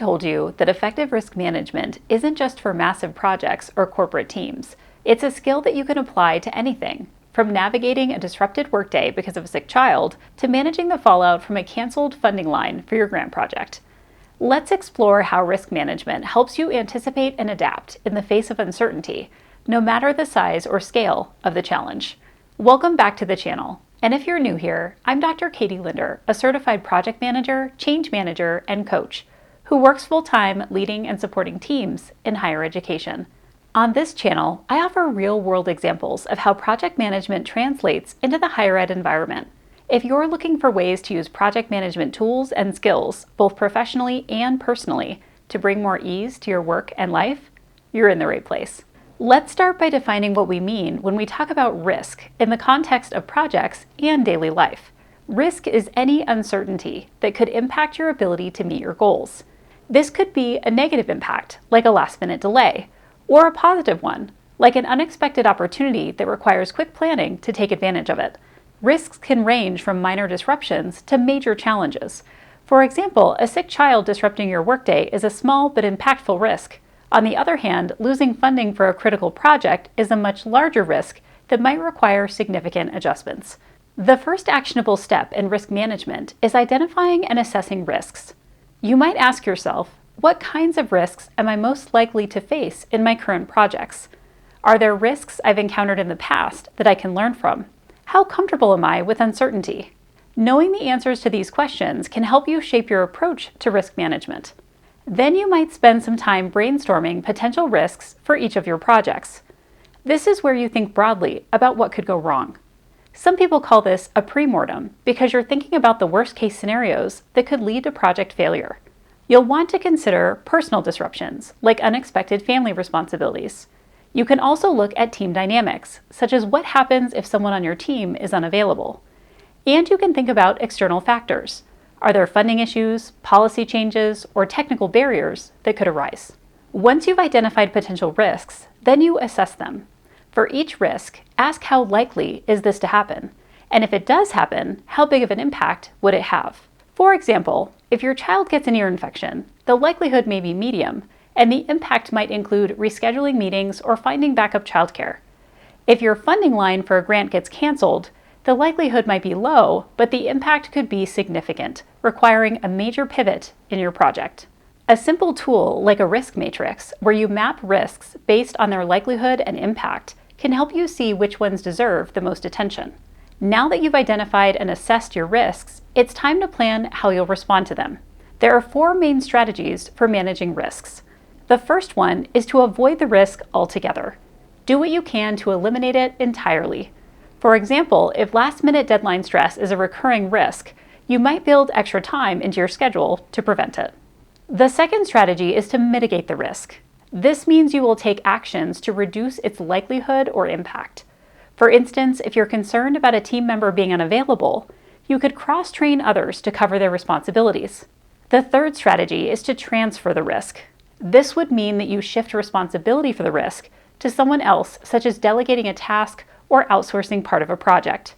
told you that effective risk management isn't just for massive projects or corporate teams. It's a skill that you can apply to anything, from navigating a disrupted workday because of a sick child to managing the fallout from a canceled funding line for your grant project. Let's explore how risk management helps you anticipate and adapt in the face of uncertainty, no matter the size or scale of the challenge. Welcome back to the channel. And if you're new here, I'm Dr. Katie Linder, a certified project manager, change manager, and coach who works full-time leading and supporting teams in higher education. On this channel, I offer real-world examples of how project management translates into the higher ed environment. If you're looking for ways to use project management tools and skills, both professionally and personally, to bring more ease to your work and life, you're in the right place. Let's start by defining what we mean when we talk about risk in the context of projects and daily life. Risk is any uncertainty that could impact your ability to meet your goals. This could be a negative impact, like a last-minute delay, or a positive one, like an unexpected opportunity that requires quick planning to take advantage of it. Risks can range from minor disruptions to major challenges. For example, a sick child disrupting your workday is a small but impactful risk. On the other hand, losing funding for a critical project is a much larger risk that might require significant adjustments. The first actionable step in risk management is identifying and assessing risks. You might ask yourself, what kinds of risks am I most likely to face in my current projects? Are there risks I've encountered in the past that I can learn from? How comfortable am I with uncertainty? Knowing the answers to these questions can help you shape your approach to risk management. Then you might spend some time brainstorming potential risks for each of your projects. This is where you think broadly about what could go wrong. Some people call this a pre-mortem because you're thinking about the worst-case scenarios that could lead to project failure. You'll want to consider personal disruptions, like unexpected family responsibilities. You can also look at team dynamics, such as what happens if someone on your team is unavailable. And you can think about external factors. Are there funding issues, policy changes, or technical barriers that could arise? Once you've identified potential risks, then you assess them. For each risk, ask how likely is this to happen, and if it does happen, how big of an impact would it have? For example, if your child gets an ear infection, the likelihood may be medium, and the impact might include rescheduling meetings or finding backup childcare. If your funding line for a grant gets canceled, the likelihood might be low, but the impact could be significant, requiring a major pivot in your project. A simple tool like a risk matrix, where you map risks based on their likelihood and impact, can help you see which ones deserve the most attention. Now that you've identified and assessed your risks, it's time to plan how you'll respond to them. There are 4 main strategies for managing risks. The first one is to avoid the risk altogether. Do what you can to eliminate it entirely. For example, if last-minute deadline stress is a recurring risk, you might build extra time into your schedule to prevent it. The second strategy is to mitigate the risk. This means you will take actions to reduce its likelihood or impact. For instance, if you're concerned about a team member being unavailable, you could cross-train others to cover their responsibilities. The third strategy is to transfer the risk. This would mean that you shift responsibility for the risk to someone else, such as delegating a task or outsourcing part of a project.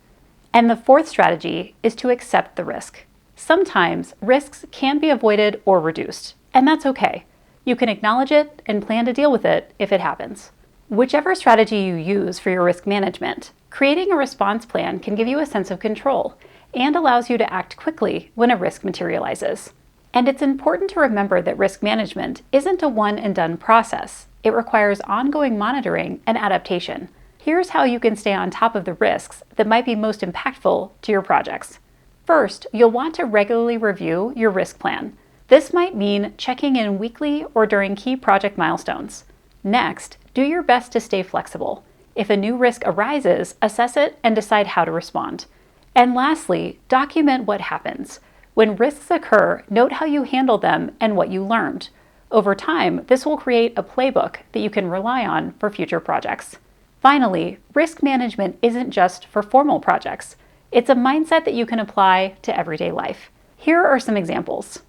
And the fourth strategy is to accept the risk. Sometimes risks can be avoided or reduced, and that's okay. You can acknowledge it and plan to deal with it if it happens. Whichever strategy you use for your risk management, creating a response plan can give you a sense of control and allows you to act quickly when a risk materializes. And it's important to remember that risk management isn't a one-and-done process. It requires ongoing monitoring and adaptation. Here's how you can stay on top of the risks that might be most impactful to your projects. First, you'll want to regularly review your risk plan. This might mean checking in weekly or during key project milestones. Next, do your best to stay flexible. If a new risk arises, assess it and decide how to respond. And lastly, document what happens. When risks occur, note how you handled them and what you learned. Over time, this will create a playbook that you can rely on for future projects. Finally, risk management isn't just for formal projects. It's a mindset that you can apply to everyday life. Here are some examples.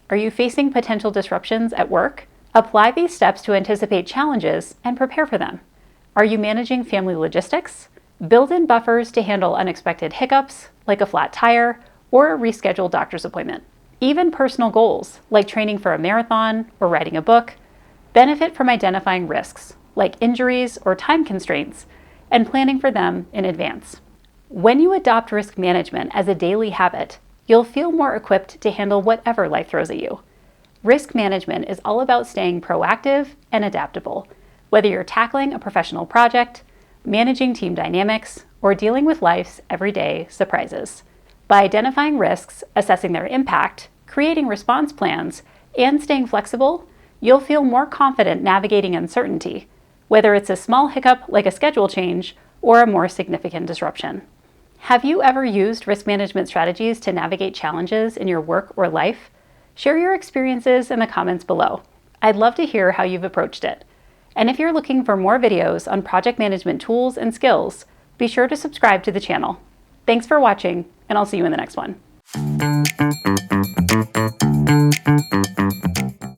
Are you facing potential disruptions at work? Apply these steps to anticipate challenges and prepare for them. Are you managing family logistics? Build in buffers to handle unexpected hiccups, like a flat tire or a rescheduled doctor's appointment. Even personal goals, like training for a marathon or writing a book, benefit from identifying risks, like injuries or time constraints, and planning for them in advance. When you adopt risk management as a daily habit, you'll feel more equipped to handle whatever life throws at you. Risk management is all about staying proactive and adaptable, whether you're tackling a professional project, managing team dynamics, or dealing with life's everyday surprises. By identifying risks, assessing their impact, creating response plans, and staying flexible, you'll feel more confident navigating uncertainty, whether it's a small hiccup like a schedule change or a more significant disruption. Have you ever used risk management strategies to navigate challenges in your work or life? Share your experiences in the comments below. I'd love to hear how you've approached it. And if you're looking for more videos on project management tools and skills, be sure to subscribe to the channel. Thanks for watching, and I'll see you in the next one.